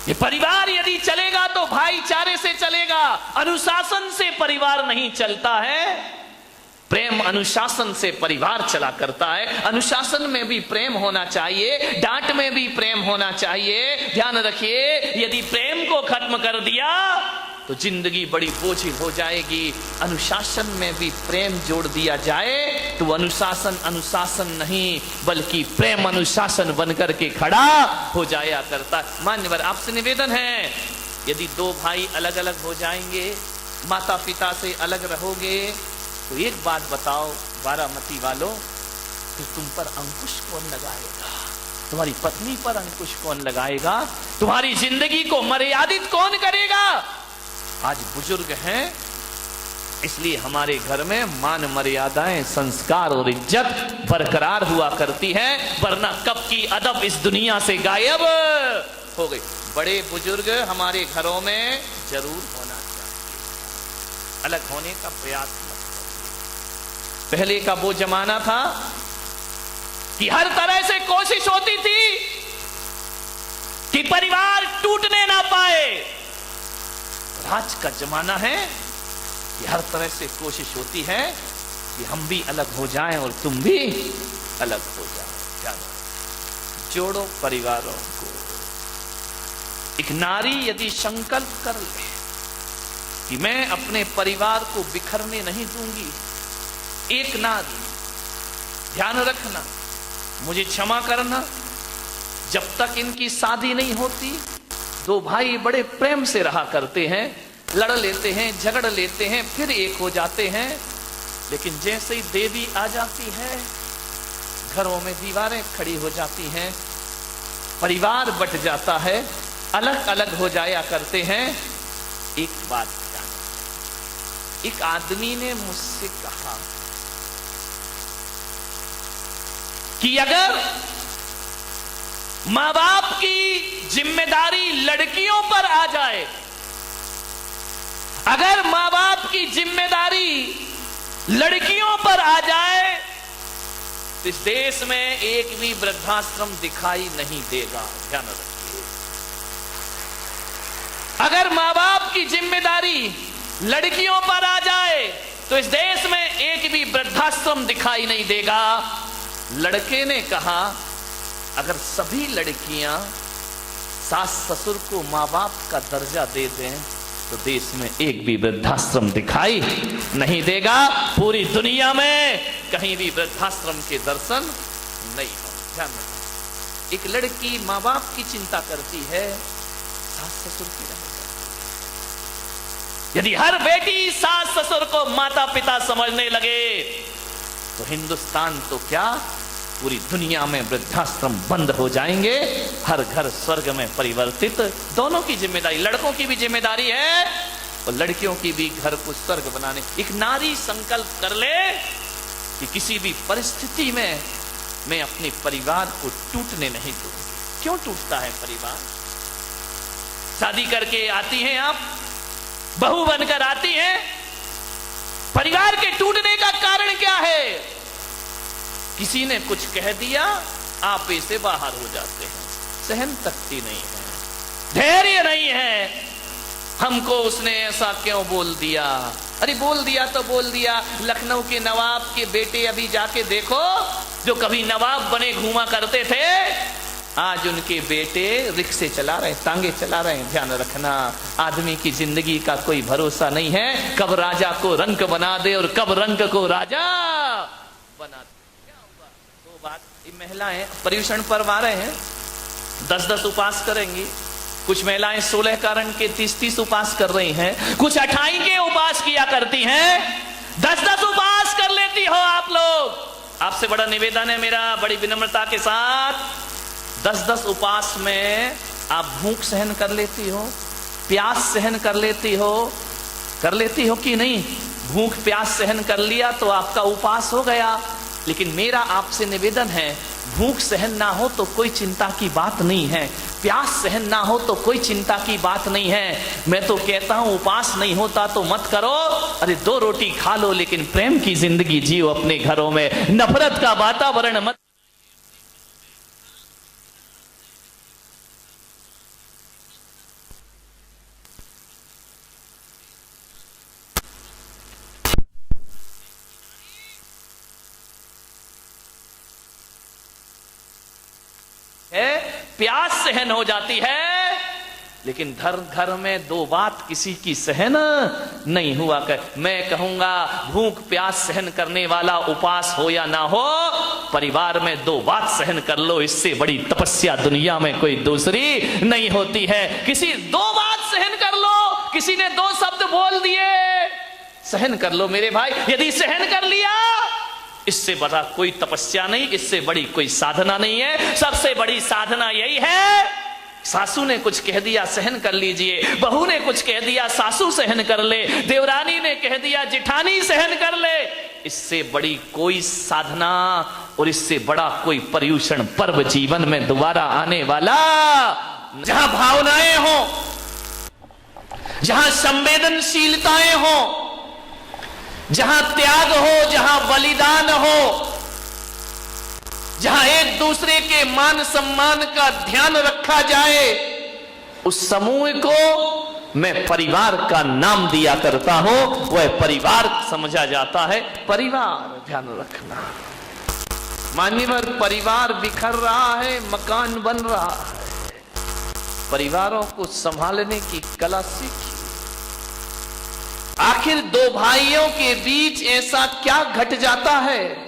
ये परिवार यदि चलेगा तो भाईचारे से चलेगा, अनुशासन से परिवार नहीं चलता है। प्रेम अनुशासन से परिवार चला करता है। अनुशासन में भी प्रेम होना चाहिए, डांट में भी प्रेम होना चाहिए। ध्यान रखिए, यदि प्रेम को खत्म कर दिया तो जिंदगी बड़ी बोझिल हो जाएगी। अनुशासन में भी प्रेम जोड़ दिया जाए तो अनुशासन अनुशासन नहीं बल्कि प्रेम अनुशासन बनकर के खड़ा हो जाया करता। मान्यवर, आपसे निवेदन है, यदि दो भाई अलग अलग हो जाएंगे, माता पिता से अलग रहोगे, तो एक बात बताओ बारामती वालों, कि तुम पर अंकुश कौन लगाएगा? तुम्हारी पत्नी पर अंकुश कौन लगाएगा? तुम्हारी जिंदगी को मर्यादित कौन करेगा? आज बुजुर्ग हैं, इसलिए हमारे घर में मान मर्यादाएं, संस्कार और इज्जत बरकरार हुआ करती है, वरना कब की अदब इस दुनिया से गायब हो गई। बड़े बुजुर्ग हमारे घरों में जरूर होना चाहिए, अलग होने का प्रयास मत करिए। पहले का वो जमाना था कि हर तरह से कोशिश होती थी कि परिवार टूटने ना पाए। आज का जमाना है कि हर तरह से कोशिश होती है कि हम भी अलग हो जाएं और तुम भी अलग हो जाओ। क्या जोड़ो परिवारों को। एक नारी यदि संकल्प कर ले कि मैं अपने परिवार को बिखरने नहीं दूंगी, एक नारी, ध्यान रखना, मुझे क्षमा करना, जब तक इनकी शादी नहीं होती दो भाई बड़े प्रेम से रहा करते हैं, लड़ लेते हैं, झगड़ लेते हैं, फिर एक हो जाते हैं। लेकिन जैसे ही देवी आ जाती है, घरों में दीवारें खड़ी हो जाती हैं, परिवार बट जाता है, अलग अलग हो जाया करते हैं। एक बात जान, एक आदमी ने मुझसे कहा कि अगर मां बाप की जिम्मेदारी लड़कियों पर आ जाए, अगर मां बाप की जिम्मेदारी लड़कियों पर आ जाए तो इस देश में एक भी वृद्धाश्रम दिखाई नहीं देगा। ध्यान रखिए, अगर मां बाप की जिम्मेदारी लड़कियों पर आ जाए तो इस देश में एक भी वृद्धाश्रम दिखाई नहीं देगा। लड़के ने कहा, अगर सभी लड़कियां सास ससुर को मां बाप का दर्जा दे दें तो देश में एक भी वृद्धाश्रम दिखाई नहीं देगा। पूरी दुनिया में कहीं भी वृद्धाश्रम के दर्शन नहीं हो। ध्यान रखना, एक लड़की मां बाप की चिंता करती है, सास ससुर की नहीं करती। यदि हर बेटी सास ससुर को माता पिता समझने लगे तो हिंदुस्तान तो क्या, पूरी दुनिया में वृद्धाश्रम बंद हो जाएंगे, हर घर स्वर्ग में परिवर्तित। दोनों की जिम्मेदारी, लड़कों की भी जिम्मेदारी है और लड़कियों की भी घर को स्वर्ग बनाने। एक नारी संकल्प कर ले कि किसी भी परिस्थिति में मैं अपने परिवार को टूटने नहीं दूंगी। क्यों टूटता है परिवार? शादी करके आती हैं आप, बहू बनकर आती हैं, परिवार के टूटने का कारण क्या है? किसी ने कुछ कह दिया, आप ऐसे बाहर हो जाते हैं, सहन शक्ति नहीं है, धैर्य नहीं है। हमको उसने ऐसा क्यों बोल दिया? अरे बोल दिया तो बोल दिया। लखनऊ के नवाब के बेटे अभी जाके देखो, जो कभी नवाब बने घूमा करते थे, आज उनके बेटे रिक्शे चला रहे, तांगे चला रहे हैं। ध्यान रखना, आदमी की जिंदगी का कोई भरोसा नहीं है, कब राजा को रंक बना दे और कब रंक को राजा बना दे। बात, ये महिलाएं पर्युषण पर्व आ रहे हैं, 10-10 उपास करेंगी। कुछ महिलाएं 16 कारण के 30-30 उपास कर रही हैं, कुछ 28 के उपास किया करती हैं, 10-10 उपास कर लेती हो आप लोग। आपसे बड़ा निवेदन है मेरा, बड़ी विनम्रता के साथ, 10-10 उपास में आप भूख सहन कर लेती हो, प्यास सहन कर लेती हो कि नहीं? भूख प्यास सहन कर लिया तो आपका उपास हो गया। लेकिन मेरा आपसे निवेदन है, भूख सहन ना हो तो कोई चिंता की बात नहीं है, प्यास सहन ना हो तो कोई चिंता की बात नहीं है। मैं तो कहता हूं उपास नहीं होता तो मत करो, अरे 2 रोटी खा लो लेकिन प्रेम की जिंदगी जियो अपने घरों में, नफरत का वातावरण मत। प्यास सहन हो जाती है, लेकिन घर में दो बात किसी की सहन नहीं हुआ कर। मैं कहूंगा भूख प्यास सहन करने वाला उपास हो या ना हो, परिवार में दो बात सहन कर लो, इससे बड़ी तपस्या दुनिया में कोई दूसरी नहीं होती है। किसी दो बात सहन कर लो, किसी ने दो शब्द बोल दिए, सहन कर लो मेरे भाई। यदि सहन कर लिया, इससे बड़ा कोई तपस्या नहीं, इससे बड़ी कोई साधना नहीं है। सबसे बड़ी साधना यही है, सासू ने कुछ कह दिया सहन कर लीजिए, बहू ने कुछ कह दिया सासू सहन कर ले, देवरानी ने कह दिया जिठानी सहन कर ले। इससे बड़ी कोई साधना और इससे बड़ा कोई पर्युषण पर्व जीवन में दोबारा आने वाला। जहां भावनाएं हो, जहां संवेदनशीलताएं हो, जहां त्याग हो, जहां बलिदान हो, जहां एक दूसरे के मान सम्मान का ध्यान रखा जाए, उस समूह को मैं परिवार का नाम दिया करता हूं। वह परिवार समझा जाता है। परिवार ध्यान रखना, मान्यवर, परिवार बिखर रहा है, मकान बन रहा है। परिवारों को संभालने की कला सीखिए। आखिर दो भाइयों के बीच ऐसा क्या घट जाता है,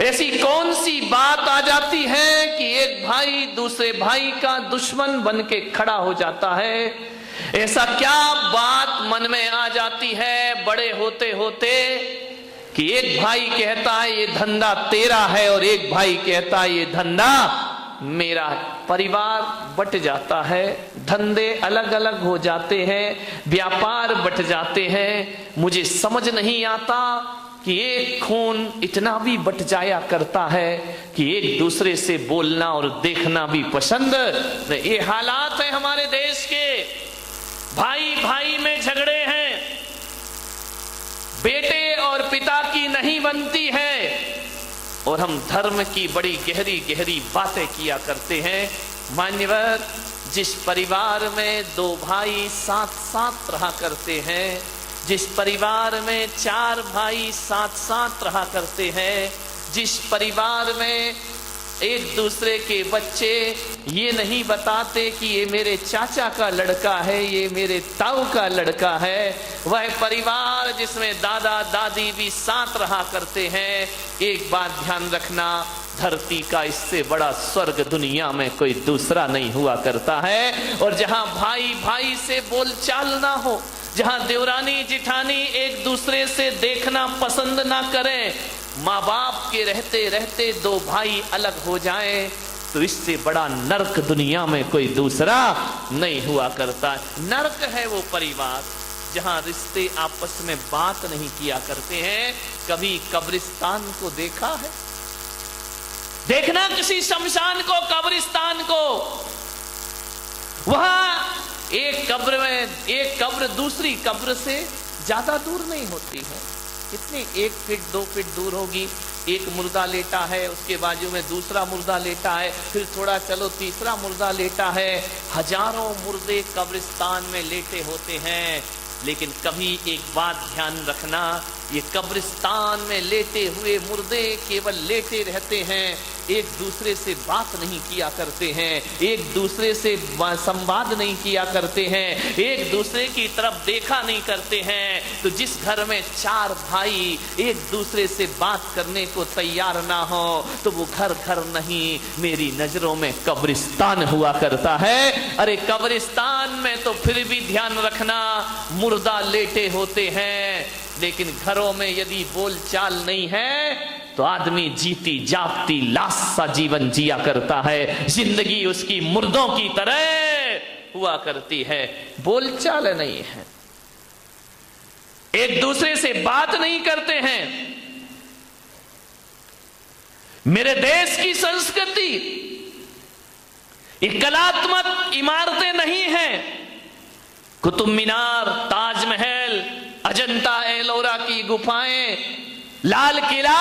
ऐसी कौन सी बात आ जाती है कि एक भाई दूसरे भाई का दुश्मन बन के खड़ा हो जाता है? ऐसा क्या बात मन में आ जाती है बड़े होते होते कि एक भाई कहता है ये धंधा तेरा है और एक भाई कहता है ये धंधा मेरा? परिवार बट जाता है, धंधे अलग अलग हो जाते हैं, व्यापार बट जाते हैं। मुझे समझ नहीं आता कि एक खून इतना भी बट जाया करता है कि एक दूसरे से बोलना और देखना भी पसंद। ये हालात है हमारे देश के। भाई भाई में झगड़े हैं, बेटे और पिता की नहीं बनती है, और हम धर्म की बड़ी गहरी गहरी बातें किया करते हैं। मान्यवर, जिस परिवार में दो भाई साथ साथ रहा करते हैं, जिस परिवार में चार भाई साथ साथ रहा करते हैं, जिस परिवार में एक दूसरे के बच्चे ये नहीं बताते कि ये मेरे चाचा का लड़का है, ये मेरे ताऊ का लड़का है, वह परिवार जिसमें दादा दादी भी साथ रहा करते हैं। एक बात ध्यान रखना, धरती का इससे बड़ा स्वर्ग दुनिया में कोई दूसरा नहीं हुआ करता है। और जहां भाई भाई से बोलचाल ना हो, जहां देवरानी जिठानी एक दूसरे से देखना पसंद ना करें, माँ बाप के रहते रहते दो भाई अलग हो जाएं, तो इससे बड़ा नरक दुनिया में कोई दूसरा नहीं हुआ करता। नरक है वो परिवार जहां रिश्ते आपस में बात नहीं किया करते हैं। कभी कब्रिस्तान को देखा है? देखना किसी शमशान को, कब्रिस्तान को, वहां एक कब्र में एक कब्र दूसरी कब्र से ज्यादा दूर नहीं होती है। कितनी 1 फीट 2 फीट दूर होगी। एक मुर्दा लेटा है, उसके बाजू में दूसरा मुर्दा लेटा है, फिर थोड़ा चलो तीसरा मुर्दा लेटा है। हजारों मुर्दे कब्रिस्तान में लेटे होते हैं, लेकिन कभी एक बात ध्यान रखना, ये कब्रिस्तान में लेटे हुए मुर्दे केवल लेटे रहते हैं, एक दूसरे से बात नहीं किया करते हैं, एक दूसरे से संवाद नहीं किया करते हैं, एक दूसरे की तरफ देखा नहीं करते हैं। तो जिस घर में 4 भाई एक दूसरे से बात करने को तैयार ना हो, तो वो घर घर नहीं, मेरी नजरों में कब्रिस्तान हुआ करता है। अरे कब्रिस्तान में तो फिर भी ध्यान रखना, मुर्दा लेटे होते हैं, लेकिन घरों में यदि बोलचाल नहीं है तो आदमी जीती जागती लाश सा जीवन जिया करता है। जिंदगी उसकी मुर्दों की तरह हुआ करती है, बोलचाल नहीं है, एक दूसरे से बात नहीं करते हैं। मेरे देश की संस्कृति ये कलात्मक इमारतें नहीं हैं, कुतुब मीनार, ताजमहल, अजंता एलोरा की गुफाएं, लाल किला,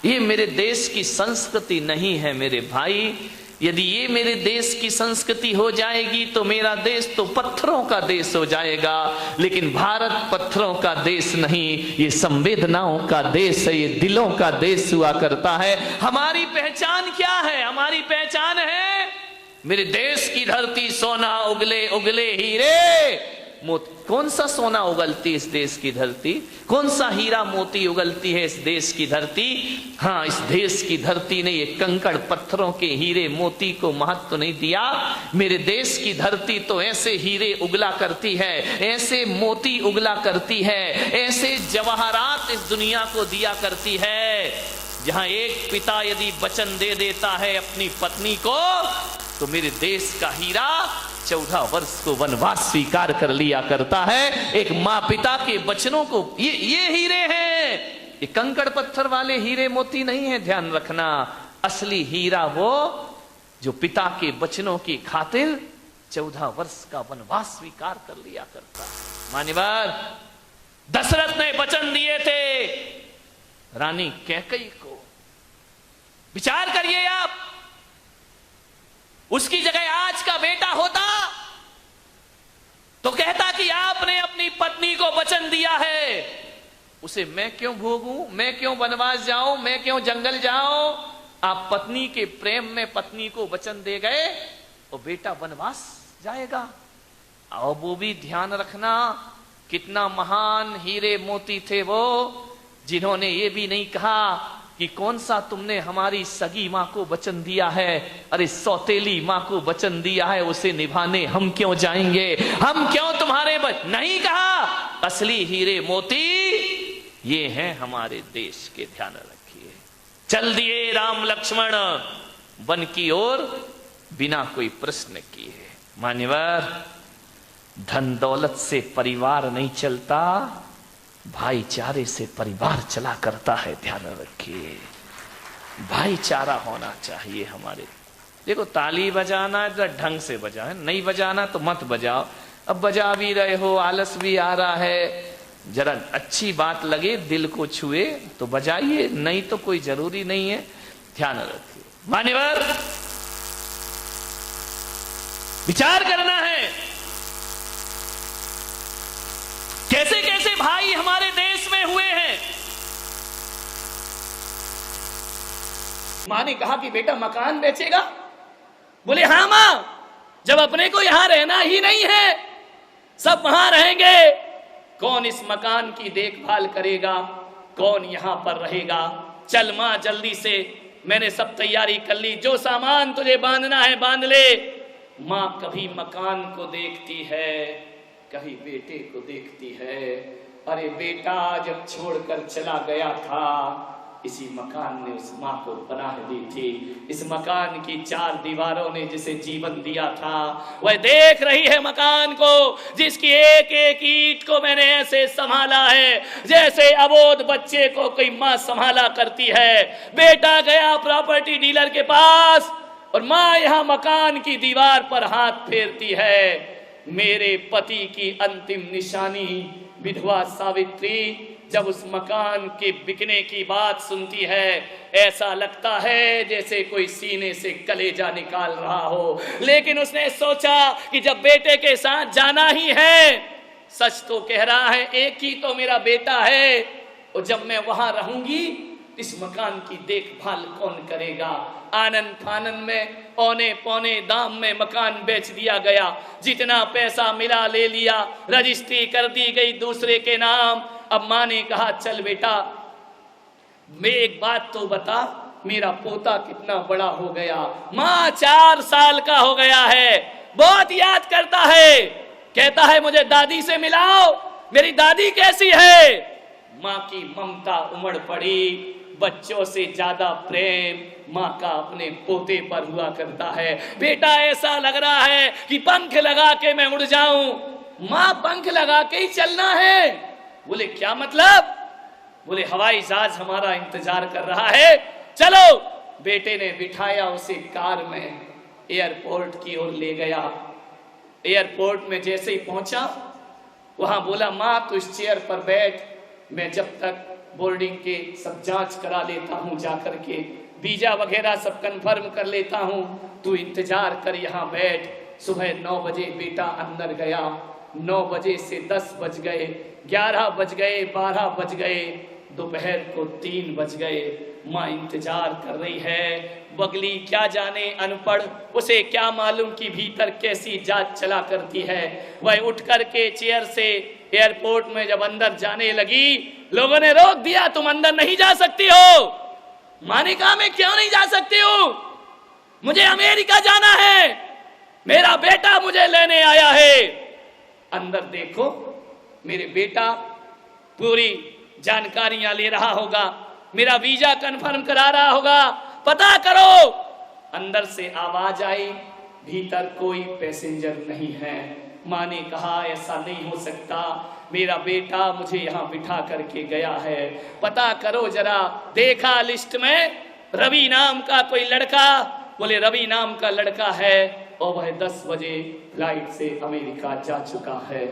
ये मेरे देश की संस्कृति नहीं है मेरे भाई। यदि ये मेरे देश की संस्कृति हो जाएगी तो मेरा देश तो पत्थरों का देश हो जाएगा। लेकिन भारत पत्थरों का देश नहीं, ये संवेदनाओं का देश है, ये दिलों का देश हुआ करता है। हमारी पहचान क्या है? हमारी पहचान है मेरे देश की धरती सोना उगले उगले हीरे मोती। कौन सा सोना उगलती इस देश की धरती? कौन सा हीरा मोती उगलती है इस देश की धरती? हाँ, इस देश की धरती ने ये कंकड़ पत्थरों के हीरे मोती को महत्व नहीं दिया। मेरे देश की धरती तो ऐसे हीरे उगला करती है, ऐसे मोती उगला करती है, ऐसे जवाहरात इस दुनिया को दिया करती है, जहां एक पिता यदि वचन दे देता है अपनी पत्नी को तो मेरे देश का हीरा 14 वर्ष को वनवास स्वीकार कर लिया करता है। एक माँ पिता के वचनों को ये हीरे हैं, ये कंकड़ पत्थर वाले हीरे मोती नहीं है, ध्यान रखना। असली हीरा वो जो पिता के वचनों की खातिर 14 वर्ष का वनवास स्वीकार कर लिया करता है। मान्यवर, दशरथ ने वचन दिए थे रानी कैकेयी को। विचार करिए आप, उसकी जगह आज का बेटा होता तो कहता कि आपने अपनी पत्नी को वचन दिया है, उसे मैं क्यों भोगूं, मैं क्यों वनवास जाऊं, मैं क्यों जंगल जाऊं। आप पत्नी के प्रेम में पत्नी को वचन दे गए और बेटा वनवास जाएगा। और वो भी ध्यान रखना, कितना महान हीरे मोती थे वो, जिन्होंने ये भी नहीं कहा कि कौन सा तुमने हमारी सगी मां को वचन दिया है, अरे सौतेली मां को वचन दिया है, उसे निभाने हम क्यों जाएंगे, हम क्यों तुम्हारे नहीं कहा। असली हीरे मोती ये हैं हमारे देश के, ध्यान रखिए। चल दिए राम लक्ष्मण वन की ओर बिना कोई प्रश्न किए। मान्यवर, धन दौलत से परिवार नहीं चलता, भाईचारे से परिवार चला करता है, ध्यान रखिए। भाईचारा होना चाहिए हमारे। देखो, ताली बजाना है तो ढंग से बजाए, नहीं बजाना तो मत बजाओ। अब बजा भी रहे हो, आलस भी आ रहा है, जरा अच्छी बात लगे, दिल को छुए तो बजाइए, नहीं तो कोई जरूरी नहीं है, ध्यान रखिए। मान्यवर, विचार करना है कैसे कैसे भाई हमारे देश में हुए हैं। मां ने कहा कि बेटा मकान बेचेगा? बोले हाँ मां, जब अपने को यहां रहना ही नहीं है, सब वहां रहेंगे, कौन इस मकान की देखभाल करेगा, कौन यहां पर रहेगा। चल मां, जल्दी से, मैंने सब तैयारी कर ली, जो सामान तुझे बांधना है बांध ले। मां कभी मकान को देखती है, कभी बेटे को देखती है। अरे बेटा जब छोड़कर चला गया था, इसी मकान ने उस मां को पनाह दी थी, इस मकान की 4 दीवारों ने जिसे जीवन दिया था, वह देख रही है मकान को, जिसकी एक एक ईंट को मैंने ऐसे संभाला है जैसे अबोध बच्चे को कोई मां संभाला करती है। बेटा गया प्रॉपर्टी डीलर के पास और मां यहां मकान की दीवार पर हाथ फेरती है। मेरे पति की अंतिम निशानी विधवा सावित्री जब उस मकान के बिकने की बात सुनती है, ऐसा लगता है जैसे कोई सीने से कलेजा निकाल रहा हो। लेकिन उसने सोचा कि जब बेटे के साथ जाना ही है, सच तो कह रहा है, एक ही तो मेरा बेटा है, और जब मैं वहां रहूंगी इस मकान की देखभाल कौन करेगा। आनन फानन में औने पौने दाम में मकान बेच दिया गया, जितना पैसा मिला ले लिया, रजिस्ट्री कर दी गई दूसरे के नाम। अब मां ने कहा चल बेटा, मैं एक बात तो बता, मेरा पोता कितना बड़ा हो गया। मां 4 साल का हो गया है, बहुत याद करता है, कहता है मुझे दादी से मिलाओ, मेरी दादी कैसी है। मां की ममता उमड़ पड़ी, बच्चों से ज्यादा प्रेम मां का अपने पोते पर हुआ करता है। बेटा ऐसा लग रहा है कि पंख लगा के मैं उड़ जाऊं। मां पंख लगा के ही चलना है। बोले क्या मतलब? बोले हवाई जहाज हमारा इंतजार कर रहा है, चलो। बेटे ने बिठाया उसे कार में, एयरपोर्ट की ओर ले गया। एयरपोर्ट में जैसे ही पहुंचा, वहां बोला मां तू इस चेयर पर बैठ, मैं जब तक बोर्डिंग के सब जांच करा लेता हूं जाकर के, वीजा वगैरह सब कंफर्म कर लेता हूँ, तू इंतजार कर यहाँ बैठ। सुबह 9 बजे बेटा अंदर गया, 9 बजे से 10 बज गए, 11 बज गए, 12 बज गए, दोपहर को 3 बज गए। माँ इंतजार कर रही है। बगली क्या जाने अनपढ़, उसे क्या मालूम कि भीतर कैसी जांच चला करती है। वह उठ करके चेयर से एयरपोर्ट में जब अंदर जाने लगी, लोगों ने रोक दिया, तुम अंदर नहीं जा सकती हो। माँ ने कहा मैं क्यों नहीं जा सकती हूँ, मुझे अमेरिका जाना है, मेरा बेटा मुझे लेने आया है। अंदर देखो, मेरे बेटा पूरी जानकारियां ले रहा होगा, मेरा वीजा कंफर्म करा रहा होगा, पता करो। अंदर से आवाज आई, भीतर कोई पैसेंजर नहीं है। माँ ने कहा ऐसा नहीं हो सकता, मेरा बेटा मुझे यहाँ बिठा करके गया है, पता करो जरा। देखा लिस्ट में रवि नाम का कोई लड़का, बोले रवि नाम का लड़का है और वह 10 बजे फ्लाइट से अमेरिका जा चुका है।